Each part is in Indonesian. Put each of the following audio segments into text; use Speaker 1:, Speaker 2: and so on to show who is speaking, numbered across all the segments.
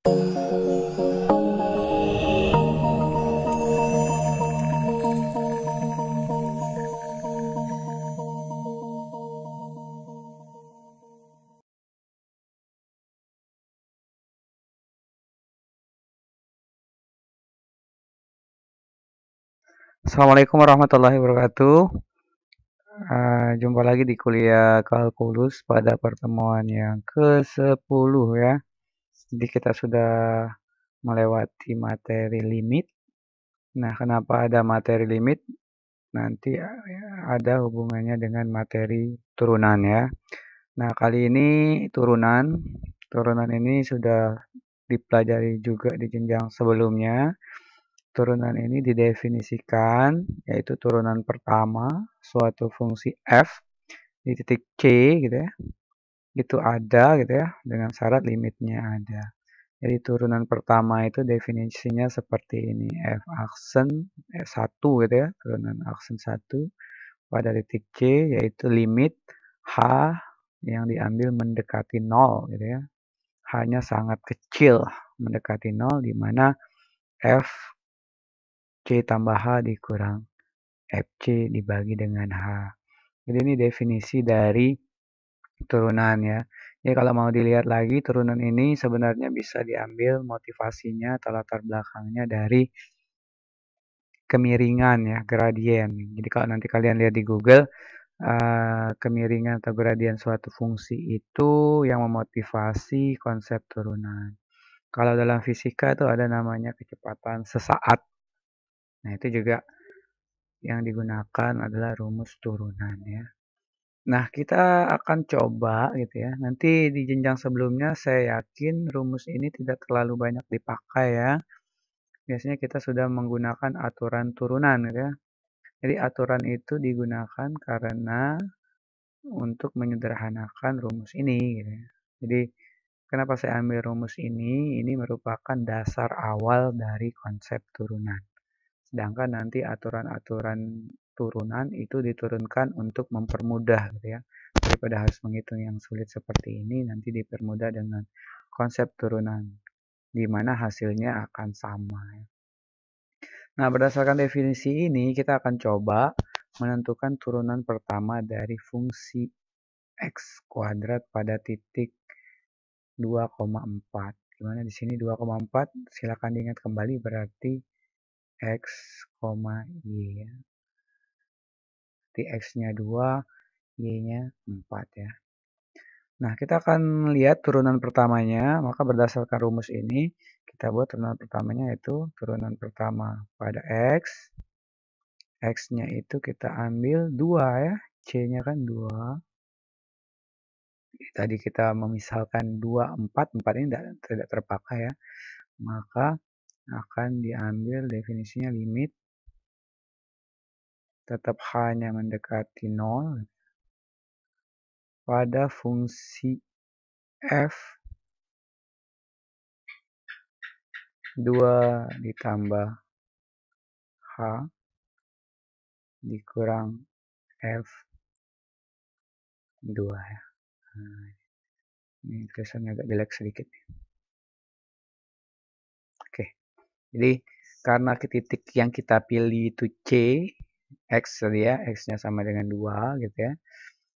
Speaker 1: Assalamualaikum warahmatullahi wabarakatuh. Jumpa lagi di kuliah kalkulus pada pertemuan yang ke-10 ya. Jadi kita sudah melewati materi limit. Nah, kenapa ada materi limit? Nanti ada hubungannya dengan materi turunan ya. Nah, kali ini turunan. Turunan ini sudah dipelajari juga di jenjang sebelumnya. Turunan ini didefinisikan, yaitu turunan pertama suatu fungsi f di titik C gitu ya, itu ada gitu ya, dengan syarat limitnya ada. Jadi turunan pertama itu definisinya seperti ini, f aksen 1 gitu ya, turunan aksen 1 pada titik C, yaitu limit h yang diambil mendekati 0 gitu ya. H-nya sangat kecil mendekati 0, di mana f C tambah H dikurang FC dibagi dengan H. Jadi ini definisi dari turunan ya. Jadi kalau mau dilihat lagi turunan ini sebenarnya bisa diambil motivasinya atau latar belakangnya dari kemiringan ya, gradien. Jadi kalau nanti kalian lihat di Google, kemiringan atau gradien suatu fungsi itu yang memotivasi konsep turunan. Kalau dalam fisika itu ada namanya kecepatan sesaat. Nah, itu juga yang digunakan adalah rumus turunan ya. Nah, kita akan coba gitu ya. Nanti di jenjang sebelumnya saya yakin rumus ini tidak terlalu banyak dipakai ya. Biasanya kita sudah menggunakan aturan turunan gitu ya. Jadi aturan itu digunakan karena untuk menyederhanakan rumus ini gitu ya. Jadi kenapa saya ambil rumus ini? Ini merupakan dasar awal dari konsep turunan. Sedangkan nanti aturan-aturan turunan itu diturunkan untuk mempermudah gitu ya. Daripada harus menghitung yang sulit seperti ini, nanti dipermudah dengan konsep turunan, di mana hasilnya akan sama. Nah, berdasarkan definisi ini, kita akan coba menentukan turunan pertama dari fungsi x kuadrat pada titik 2,4. Gimana di sini 2,4? Silakan diingat kembali, berarti x, y ya. Berarti x-nya 2, y-nya 4 ya. Nah, kita akan lihat turunan pertamanya, maka berdasarkan rumus ini, kita buat turunan pertamanya yaitu turunan pertama pada x. X-nya itu kita ambil 2 ya, C-nya kan 2. Tadi kita memisalkan 2, 4 ini tidak terpakai ya. Maka akan diambil definisinya limit tetap hanya mendekati 0 pada fungsi f 2 ditambah h dikurang f 2 ya. Nah, ini tulisannya agak jelek sedikit. Oke, jadi karena titik yang kita pilih itu C, X tadi ya, X-nya sama dengan 2 gitu ya.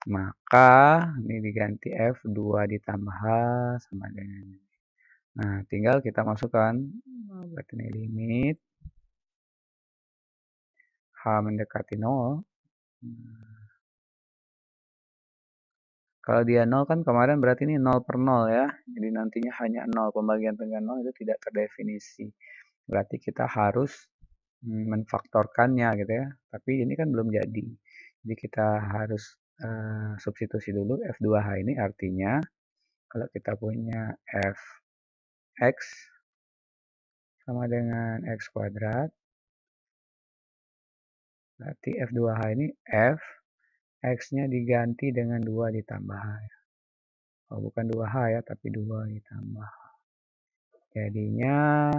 Speaker 1: Maka ini diganti F2 ditambah H sama dengan ini. Nah, tinggal kita masukkan, berarti ini limit H mendekati 0. Kalau dia 0 kan kemarin berarti ini 0 per 0 ya. Jadi nantinya hanya 0, pembagian dengan 0 itu tidak terdefinisi. Berarti kita harus menfaktorkannya gitu ya. Tapi ini kan belum jadi. Jadi kita harus substitusi dulu F2H ini, artinya kalau kita punya Fx sama dengan x kuadrat, berarti F2H ini F, X-nya diganti dengan 2 ditambah H. Oh, bukan 2H ya, tapi 2 ditambah H. Jadinya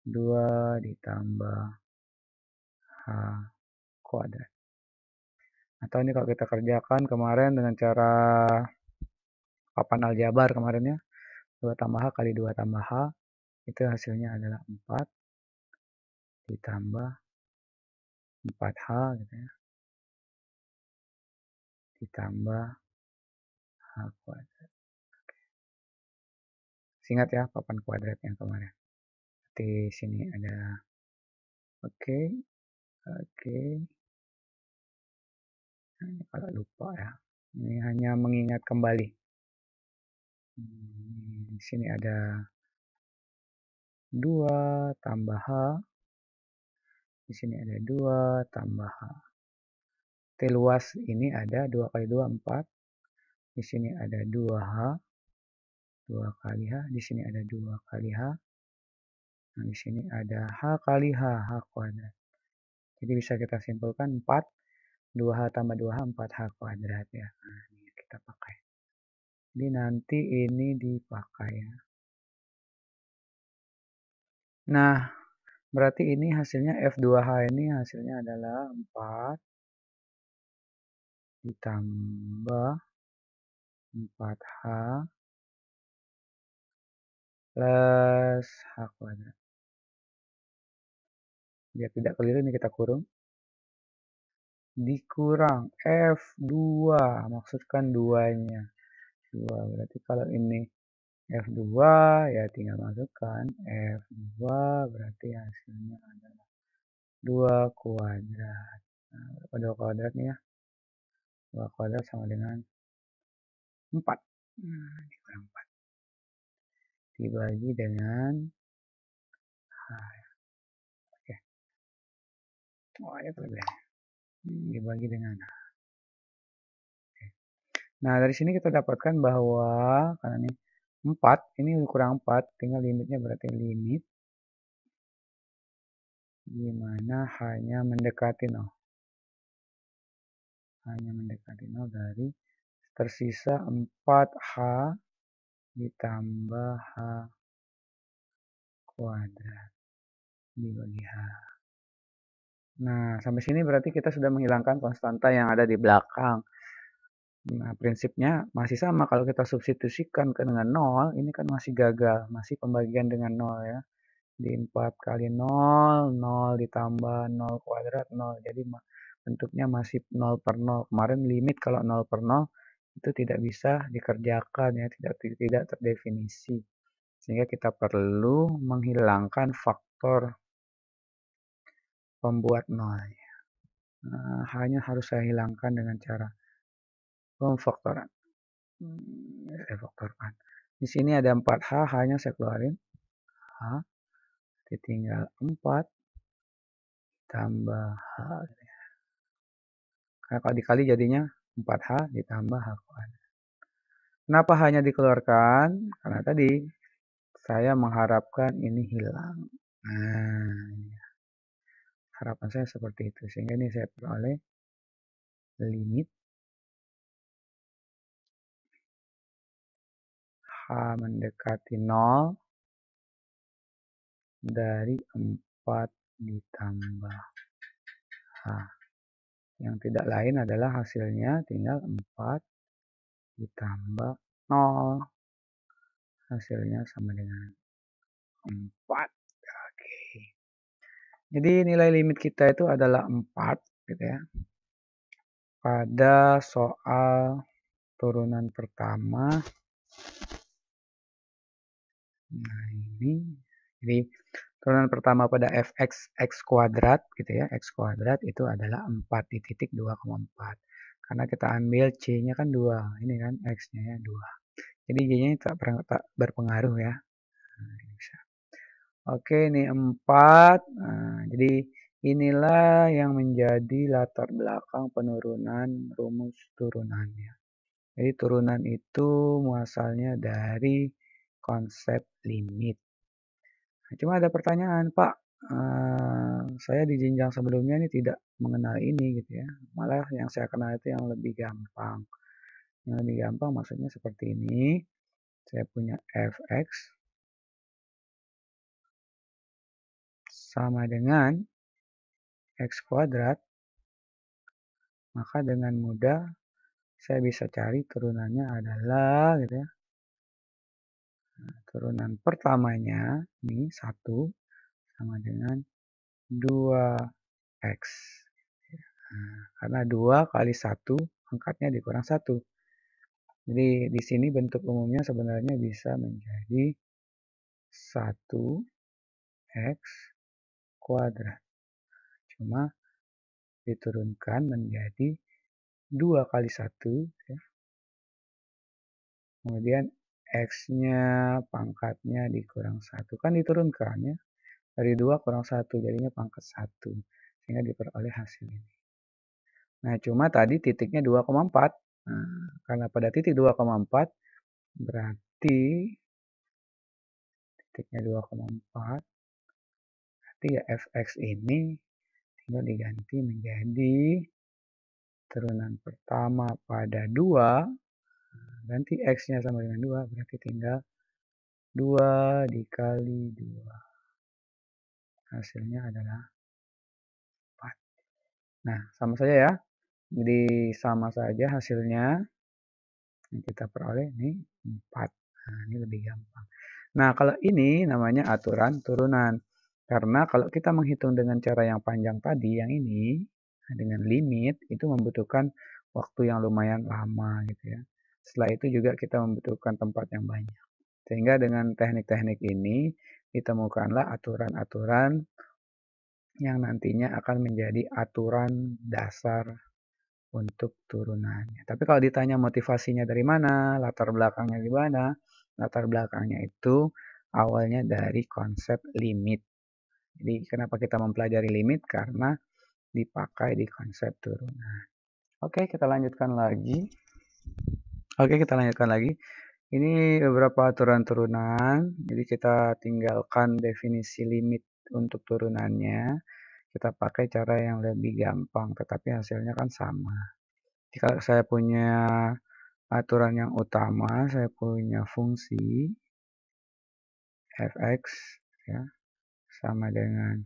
Speaker 1: 2 ditambah H kuadrat. Atau ini kalau kita kerjakan kemarin dengan cara papan aljabar kemarin ya, 2 tambah H kali 2 tambah H, itu hasilnya adalah 4 ditambah 4H gitu ya, ditambah H kuadrat. Ingat ya papan kuadrat yang kemarin. Di sini ada oke. Nah, kalau lupa ya. Ini hanya mengingat kembali. Di sini ada 2 tambah H. Di sini ada 2 tambah H. T luas ini ada 2 kali 2, 4. Di sini ada 2H. 2 kali H. Di sini ada 2 kali H. Nah, di sini ada H kali H, H kuadrat. Jadi bisa kita simpulkan 4, 2H tambah 2H, 4H kuadrat ya. Nah, ini kita pakai. Jadi nanti ini dipakai ya. Nah, berarti ini hasilnya F2H ini hasilnya adalah 4 ditambah 4H plus H kuadrat. Biar tidak keliru ini kita kurung. Dikurang F2, maksudkan 2-nya. 2, berarti kalau ini F2 ya tinggal masukkan F2 berarti hasilnya adalah 2 kuadrat. Nah, berapa 2 kuadrat nih ya? 2 kuadrat sama dengan 4. Nah, dikurang 4. Dibagi dengan H. Oke. Oh, ya lebih. Dibagi dengan H. Oke. Nah, dari sini kita dapatkan bahwa karena ini 4, ini kurang 4, tinggal limitnya berarti limit dimana hanya mendekati 0. Hanya mendekati 0 dari tersisa 4H ditambah H kuadrat dibagi H. Nah, sampai sini berarti kita sudah menghilangkan konstanta yang ada di belakang. Nah, prinsipnya masih sama. Kalau kita substitusikan ke dengan 0, ini kan masih gagal. Masih pembagian dengan 0 ya. Di 4 kali 0, 0 ditambah 0 kuadrat, 0. Jadi bentuknya masih 0 per 0. Kemarin limit kalau 0 per 0 itu tidak bisa dikerjakan ya, tidak terdefinisi. Sehingga kita perlu menghilangkan faktor pembuat 0. Nah, hanya harus saya hilangkan dengan cara pemfaktoran. Saya faktorkan. Di sini ada 4H, hanya saya keluarin. H, tinggal 4 tambah H. Karena kalau dikali jadinya 4H ditambah H kuadrat. Kenapa hanya dikeluarkan? Karena tadi saya mengharapkan ini hilang. Nah, harapan saya seperti itu. Sehingga ini saya peroleh limit H mendekati 0 dari 4 ditambah H. Yang tidak lain adalah hasilnya tinggal 4 ditambah 0. Hasilnya sama dengan 4. Oke. Jadi nilai limit kita itu adalah 4 gitu ya. Pada soal turunan pertama. Nah, ini jadi turunan pertama pada fx x kuadrat gitu ya. X kuadrat itu adalah 4 di titik 2,4. Karena kita ambil C-nya kan 2. Ini kan X-nya ya 2. Jadi Y-nya tak berpengaruh ya. Nah, bisa. Oke, ini 4. Nah, jadi inilah yang menjadi latar belakang penurunan rumus turunannya. Jadi turunan itu muasalnya dari konsep limit. Nah, cuma ada pertanyaan, Pak. Saya di jenjang sebelumnya ini tidak mengenal ini gitu ya. Malah yang saya kenal itu yang lebih gampang. Yang lebih gampang maksudnya seperti ini. Saya punya fx sama dengan x kuadrat. Maka dengan mudah saya bisa cari turunannya adalah gitu ya. Turunan pertamanya ini 1 sama dengan 2x. Nah, karena 2 kali 1 pangkatnya dikurang 1. Jadi di sini bentuk umumnya sebenarnya bisa menjadi 1x kuadrat. Cuma diturunkan menjadi 2 kali 1, ya. Kemudian x-nya pangkatnya dikurang 1. Kan diturunkan ya. Dari 2 kurang 1 jadinya pangkat 1. Sehingga diperoleh hasil ini. Nah, cuma tadi titiknya 2,4. Nah, karena pada titik 2,4 berarti titiknya 2,4. Berarti ya fx ini tinggal diganti menjadi turunan pertama pada 2. Ganti x-nya sama dengan 2, berarti tinggal 2 dikali 2. Hasilnya adalah 4. Nah, sama saja ya. Jadi sama saja hasilnya yang kita peroleh ini 4. Nah, ini lebih gampang. Nah, kalau ini namanya aturan turunan. Karena kalau kita menghitung dengan cara yang panjang tadi, yang ini, dengan limit, itu membutuhkan waktu yang lumayan lama gitu ya. Setelah itu juga kita membutuhkan tempat yang banyak. Sehingga dengan teknik-teknik ini, ditemukanlah aturan-aturan yang nantinya akan menjadi aturan dasar untuk turunannya. Tapi kalau ditanya motivasinya dari mana, latar belakangnya di mana, latar belakangnya itu awalnya dari konsep limit. Jadi kenapa kita mempelajari limit? Karena dipakai di konsep turunan. Oke, kita lanjutkan lagi. Ini beberapa aturan turunan. Jadi kita tinggalkan definisi limit untuk turunannya. Kita pakai cara yang lebih gampang, tetapi hasilnya kan sama. Jika saya punya aturan yang utama, saya punya fungsi fx ya, sama dengan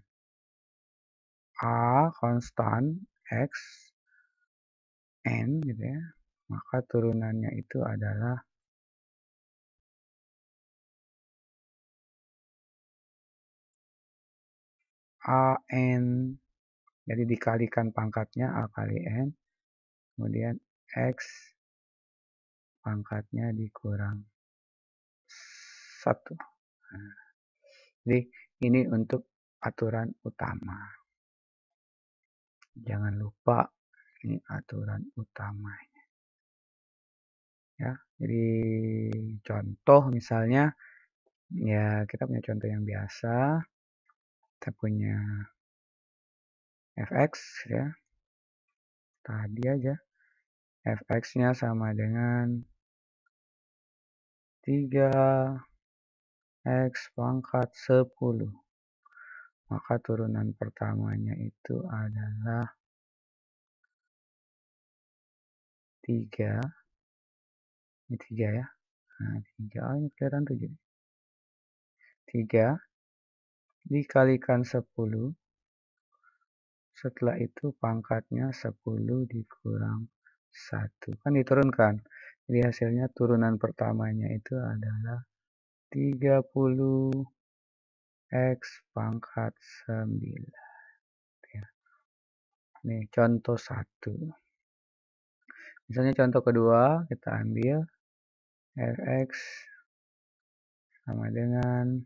Speaker 1: a konstan x n gitu ya, maka turunannya itu adalah an, jadi dikalikan pangkatnya a kali n, kemudian x pangkatnya dikurang 1. Nah, jadi ini untuk aturan utama. Jangan lupa ini aturan utamanya. Ya, jadi contoh misalnya, ya kita punya contoh yang biasa. Kita punya fx ya. Tadi aja fx-nya sama dengan 3x pangkat 10. Maka turunan pertamanya itu adalah 3. Ini 3 ya. Nah, 3. Oh, ini kelihatan 7. 3 dikalikan 10. Setelah itu pangkatnya 10 dikurang 1. Kan diturunkan. Jadi hasilnya turunan pertamanya itu adalah 30x pangkat 9. Ya. Ini contoh 1. Misalnya contoh kedua, kita ambil fx sama dengan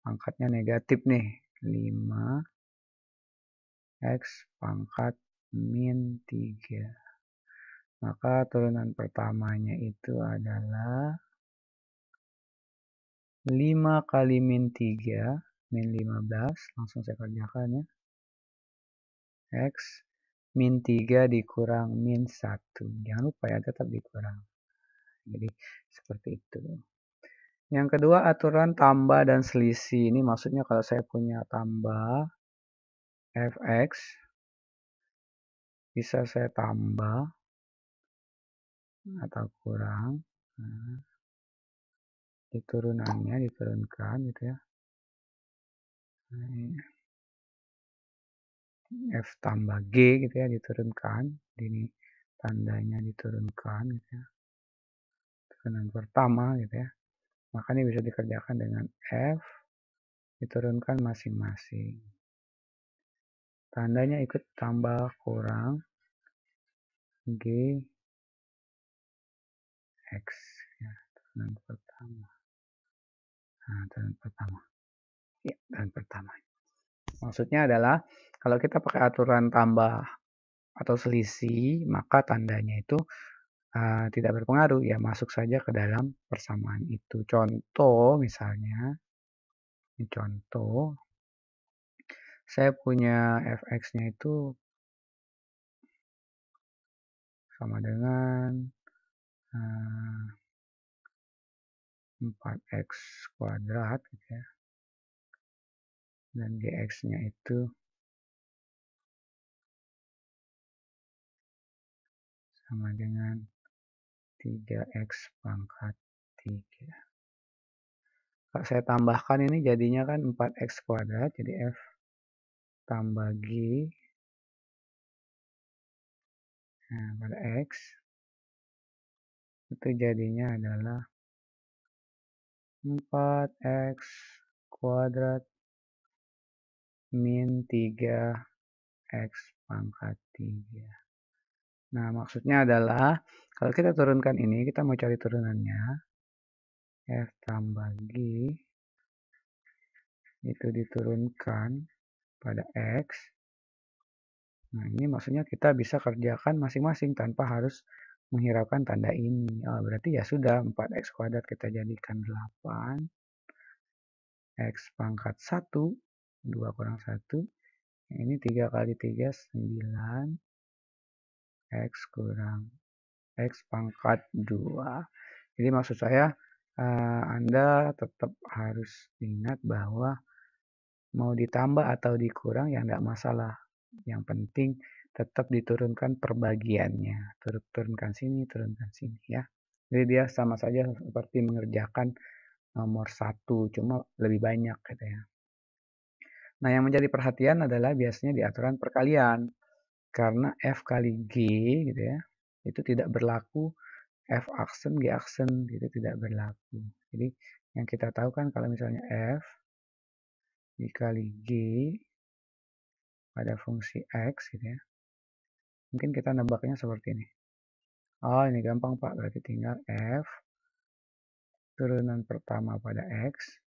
Speaker 1: pangkatnya negatif nih, 5x pangkat min 3. Maka turunan pertamanya itu adalah 5 kali min 3, min 15. Langsung saya kerjakan ya. X min 3 dikurang min 1. Jangan lupa ya, tetap dikurang. Jadi seperti itu. Yang kedua, aturan tambah dan selisih. Ini maksudnya kalau saya punya tambah fx, bisa saya tambah atau kurang. Nah, diturunannya diturunkan gitu ya. Nah, f tambah g gitu ya, diturunkan. Ini tandanya diturunkan gitu ya. Turunan pertama gitu ya. Maka ini bisa dikerjakan dengan F diturunkan masing-masing. Tandanya ikut tambah kurang G X ya, turunan pertama. Nah, turunan pertama. Ya, turunan pertama. Maksudnya adalah kalau kita pakai aturan tambah atau selisih, maka tandanya itu tidak berpengaruh, ya masuk saja ke dalam persamaan itu. Contoh misalnya, ini contoh, saya punya fx-nya itu sama dengan 4x kuadrat gitu ya. Dan gx-nya itu sama dengan 3x pangkat 3. Kalau saya tambahkan ini jadinya kan 4x kuadrat, jadi f tambah g pada x itu jadinya adalah 4x kuadrat min 3x pangkat 3. Nah, maksudnya adalah kalau kita turunkan ini, kita mau cari turunannya, f tambah g itu diturunkan pada x. Nah, ini maksudnya kita bisa kerjakan masing-masing tanpa harus menghiraukan tanda ini. Oh, berarti ya sudah 4x kuadrat kita jadikan 8. X pangkat 1, 2 kurang 1. Ini 3 kali 3, 9. X kurang X pangkat 2. Jadi maksud saya, Anda tetap harus ingat bahwa mau ditambah atau dikurang ya enggak masalah. Yang penting tetap diturunkan perbagiannya. Turunkan sini, turunkan sini ya. Jadi dia sama saja seperti mengerjakan nomor 1, cuma lebih banyak gitu ya. Nah, yang menjadi perhatian adalah biasanya di aturan perkalian. Karena F kali G gitu ya, itu tidak berlaku F aksen, G aksen, gitu tidak berlaku. Jadi yang kita tahu kan kalau misalnya F dikali G pada fungsi X gitu ya. Mungkin kita nebaknya seperti ini. Oh, ini gampang Pak, berarti tinggal F turunan pertama pada X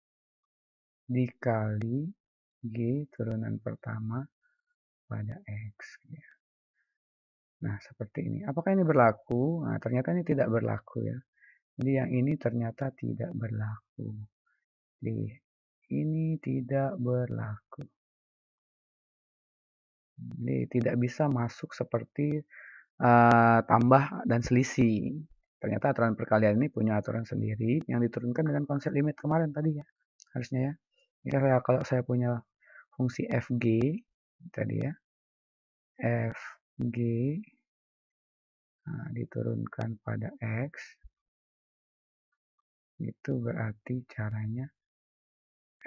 Speaker 1: dikali G turunan pertama pada X. Ya. Nah, seperti ini. Apakah ini berlaku? Nah, ternyata ini tidak berlaku ya. Jadi yang ini ternyata tidak berlaku. Jadi ini tidak berlaku. Jadi tidak bisa masuk seperti tambah dan selisih. Ternyata aturan perkalian ini punya aturan sendiri yang diturunkan dengan konsep limit kemarin tadi ya. Harusnya ya. Jadi kalau saya punya fungsi fg tadi ya. Fg diturunkan pada x. Itu berarti caranya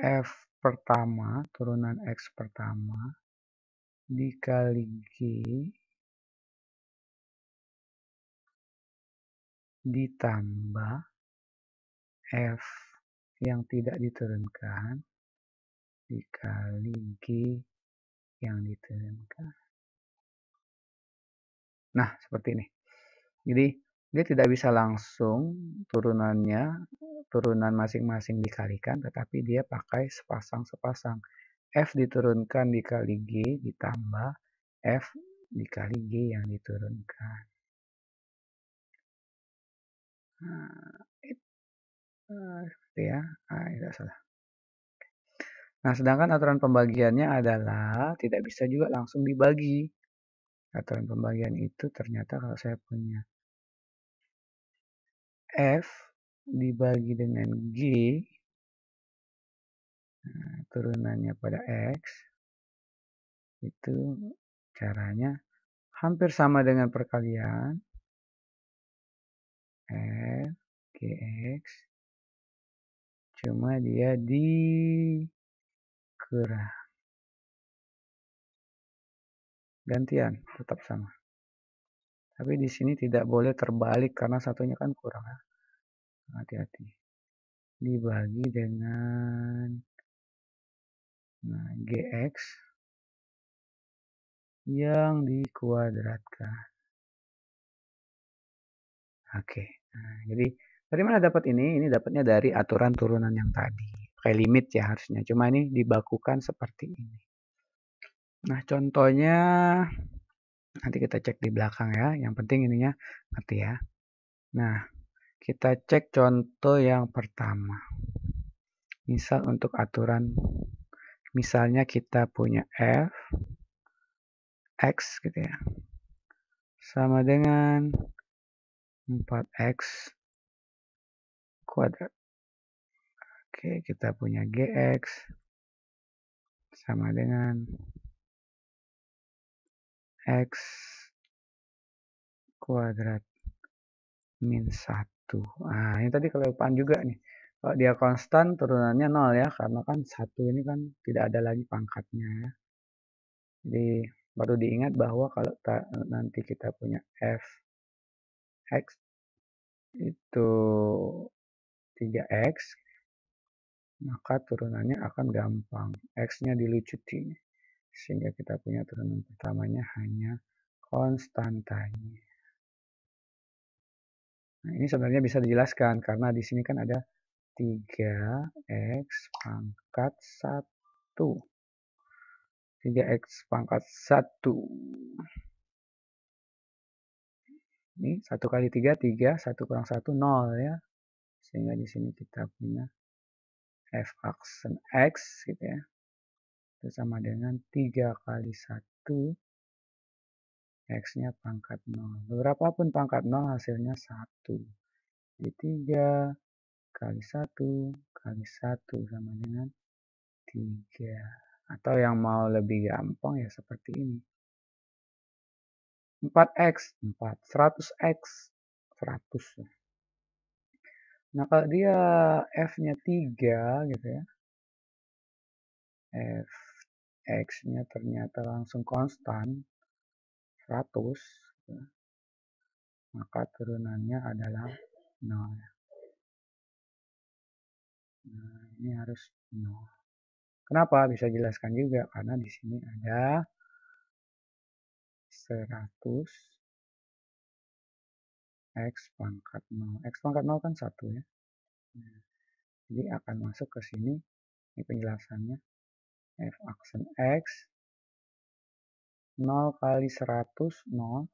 Speaker 1: f pertama, turunan x pertama dikali g ditambah f yang tidak diturunkan dikali g yang diturunkan. Nah, seperti ini. Jadi, dia tidak bisa langsung turunan masing-masing dikalikan, tetapi dia pakai sepasang-sepasang. F diturunkan dikali G ditambah F dikali G yang diturunkan. Seperti ya, tidak salah. Nah, sedangkan aturan pembagiannya adalah tidak bisa juga langsung dibagi. Aturan pembagian itu ternyata kalau saya punya F dibagi dengan G, turunannya pada X, itu caranya hampir sama dengan perkalian. F, Gx, cuma dia dikurang. Gantian, tetap sama. Tapi di sini tidak boleh terbalik karena satunya kan kurang. Hati-hati. dibagi dengan GX yang dikuadratkan. Oke. Nah, jadi dari mana dapat ini? Ini dapatnya dari aturan turunan yang tadi. Pakai limit ya harusnya. Cuma ini dibakukan seperti ini. Nah, contohnya nanti kita cek di belakang ya. Yang penting ininya ngerti ya. Nah, kita cek contoh yang pertama. Misal untuk aturan, misalnya kita punya f x gitu ya. Sama dengan 4x kuadrat. Oke, kita punya gx sama dengan x kuadrat min 1. Nah, ini tadi kelupaan juga nih. Kalau dia konstan, turunannya 0 ya, karena kan 1 ini kan tidak ada lagi pangkatnya ya. Jadi, baru diingat bahwa kalau nanti kita punya f x itu 3x, maka turunannya akan gampang. X-nya dilucuti. Sehingga kita punya turunan pertamanya hanya konstantanya. Nah, ini sebenarnya bisa dijelaskan karena di sini kan ada 3x pangkat 1. 3x pangkat 1. Ini 1 kali 3, 3. 1 kurang 1, 0 ya. Sehingga di sini kita punya f aksen x gitu ya. Itu sama dengan 3 kali 1. X-nya pangkat 0. Berapapun pangkat 0 hasilnya 1. Jadi 3 kali 1 kali 1 sama dengan 3. Atau yang mau lebih gampang ya seperti ini. 4x, 4. 100x, 100. Nah, kalau dia f-nya 3 gitu ya. F x-nya ternyata langsung konstan 100. Gitu. Maka turunannya adalah 0. Nah, ini harus 0. Kenapa? Bisa jelaskan juga karena di sini ada 100 x pangkat 0. X pangkat 0 kan 1 ya. Nah, jadi akan masuk ke sini. Ini penjelasannya. F aksen x 0 kali 100 0.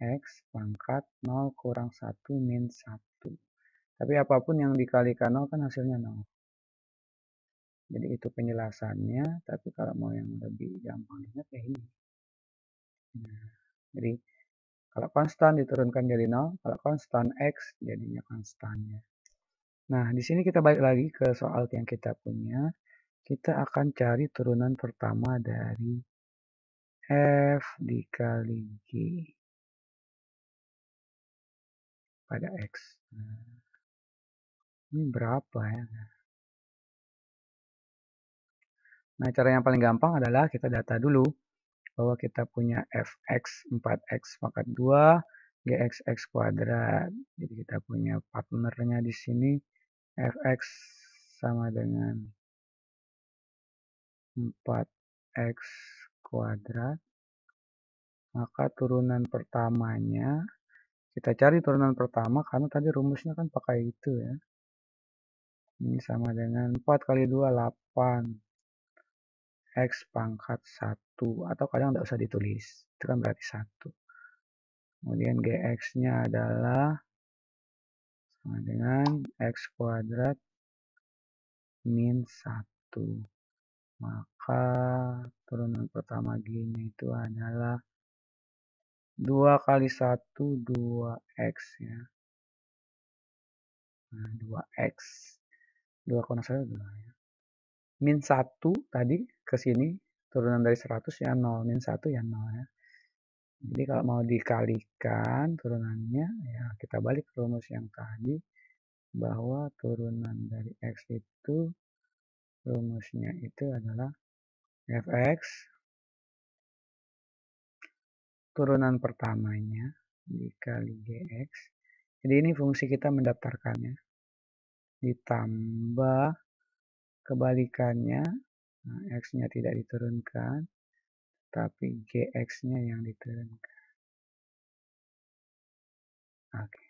Speaker 1: X pangkat 0 kurang 1 min 1. Tapi apapun yang dikalikan 0 kan hasilnya 0. Jadi itu penjelasannya. Tapi kalau mau yang lebih gampang ingat ya ini. Nah, jadi kalau konstan diturunkan jadi 0, kalau konstan x jadinya konstannya. Nah, di sini kita balik lagi ke soal yang kita punya. Kita akan cari turunan pertama dari f dikali g pada x. Nah, ini berapa ya? Nah, cara yang paling gampang adalah kita data dulu bahwa kita punya fx 4x pangkat 2 gxx kuadrat. Jadi kita punya partnernya di sini fx sama dengan 4x kuadrat. Maka turunan pertamanya kita cari turunan pertama karena tadi rumusnya kan pakai itu ya. Ini sama dengan 4 kali 2 8 x pangkat 1 atau kadang tidak usah ditulis. Itu kan berarti 1. Kemudian gx-nya adalah sama dengan x kuadrat min 1. Maka turunan pertama g-nya itu adalah 2 kali 1 2x ya. Nah, 2x. 2 kurang 1 2 ya. Min 1 tadi ke sini turunan dari 100 ya 0. Min 1 ya 0 ya. Jadi kalau mau dikalikan turunannya ya kita balik ke rumus yang tadi bahwa turunan dari x itu rumusnya itu adalah fx turunan pertamanya dikali gx. Jadi ini fungsi kita mendaftarkannya. ditambah kebalikannya, nah, X-nya tidak diturunkan, tapi GX-nya yang diturunkan. Oke.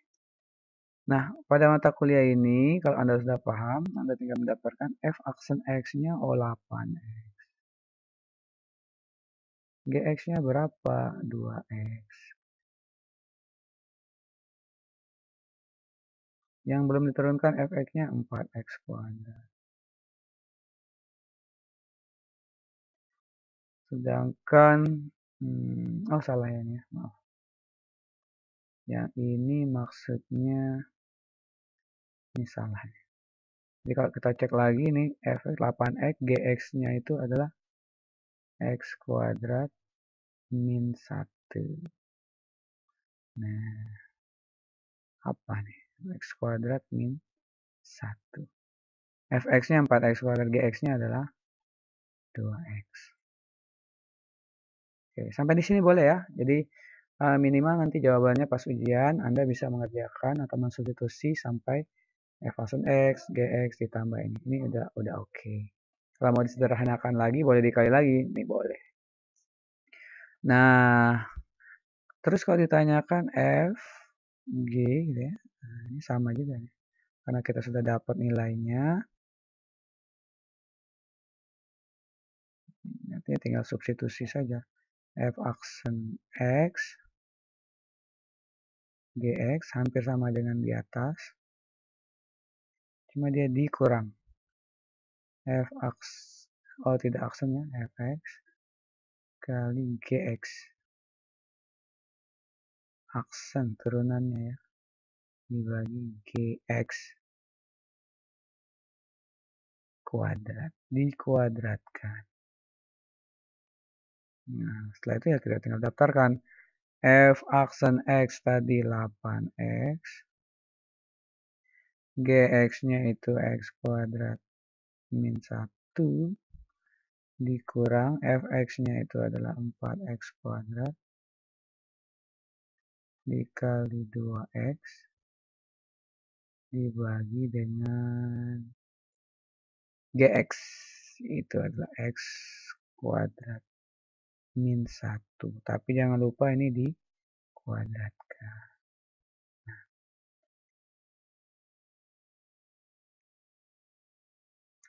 Speaker 1: Nah, pada mata kuliah ini, kalau Anda sudah paham, Anda tinggal mendapatkan F aksen X-nya 8X. GX-nya berapa? 2X. Yang belum diturunkan Fx-nya 4X kuadrat. Sedangkan, oh salah ya ini, maaf. Yang ini maksudnya, ini salah. Jadi kalau kita cek lagi nih, Fx 8X, Gx-nya itu adalah X kuadrat min 1. Nah, apa nih? X kuadrat min 1. Fx-nya 4X kuadrat, Gx-nya adalah 2X. Oke, sampai di sini boleh ya. Jadi minimal nanti jawabannya pas ujian Anda bisa mengerjakan atau mensubstitusi sampai F aksen X, Gx ditambah ini. Ini udah oke. Kalau mau disederhanakan lagi boleh dikali lagi, ini boleh. Nah, terus kalau ditanyakan F, G gitu ya. Nah, ini sama juga nih. Karena kita sudah dapat nilainya. Nanti tinggal substitusi saja. F aksen X, Gx hampir sama dengan di atas. Cuma dia dikurang. F aks, oh tidak aksennya, Fx kali Gx. Aksen turunannya ya. Dibagi Gx kuadrat. Dikuadratkan. Nah, setelah itu ya kita tinggal daftarkan. F aksen X tadi 8X. Gx-nya itu X kuadrat min 1. Dikurang Fx-nya itu adalah 4X kuadrat. Dikali 2X. Dibagi dengan Gx. Itu adalah X kuadrat min 1. Tapi jangan lupa ini dikuadratkan.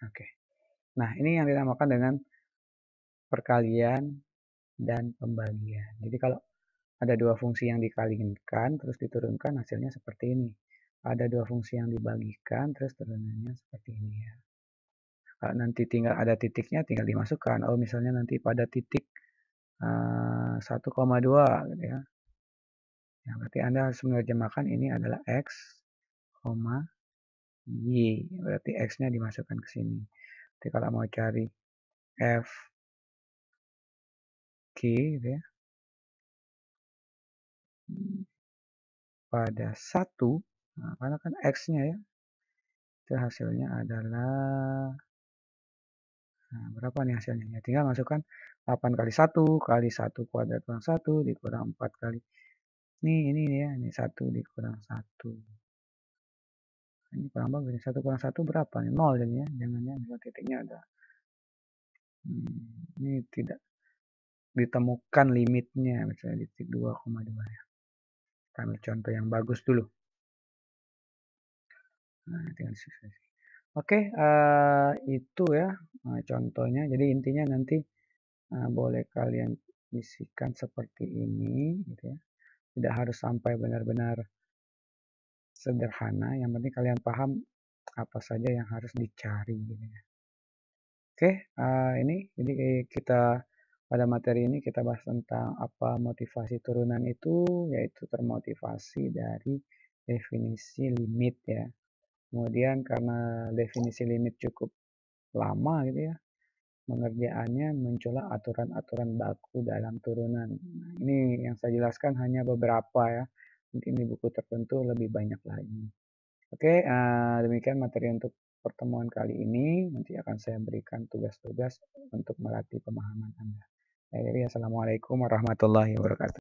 Speaker 1: Oke. Nah, ini yang dinamakan dengan perkalian dan pembagian. Jadi kalau ada dua fungsi yang dikalikan, terus diturunkan hasilnya seperti ini. Ada dua fungsi yang dibagikan, terus turunannya seperti ini ya. Kalau nanti tinggal ada titiknya, tinggal dimasukkan. Oh, misalnya nanti pada titik 1,2 gitu ya. Ya, berarti Anda harus menerjemahkan ini adalah X, Y. Berarti X-nya dimasukkan ke sini. Jadi kalau mau cari F, Q gitu ya. Pada 1, nah, karena kan X-nya ya. Itu hasilnya adalah, nah, berapa nih hasilnya? Ya, tinggal masukkan 8 kali 1 kali 1 kuadrat kurang 1 dikurang 4 kali. Ini ya, ini 1 dikurang 1. Ini kurang bagus, 1 kurang 1 berapa nih? 0 jadinya. Jangan ya, titiknya ada. Ini tidak ditemukan limitnya, misalnya di titik 2,2 ya. Kita ambil contoh yang bagus dulu. Nah, tinggal substitusi. Oke, itu ya contohnya. Jadi intinya nanti boleh kalian isikan seperti ini, gitu ya. Tidak harus sampai benar-benar sederhana. Yang penting kalian paham apa saja yang harus dicari, gitu ya. Oke, ini jadi kita pada materi ini kita bahas tentang apa motivasi turunan itu, yaitu termotivasi dari definisi limit ya. Kemudian karena definisi limit cukup lama gitu ya, pengerjaannya muncullah aturan-aturan baku dalam turunan. Nah, ini yang saya jelaskan hanya beberapa ya. Mungkin di buku tertentu lebih banyak lagi. Oke, demikian materi untuk pertemuan kali ini. Nanti akan saya berikan tugas-tugas untuk melatih pemahaman Anda. Jadi, assalamualaikum warahmatullahi wabarakatuh.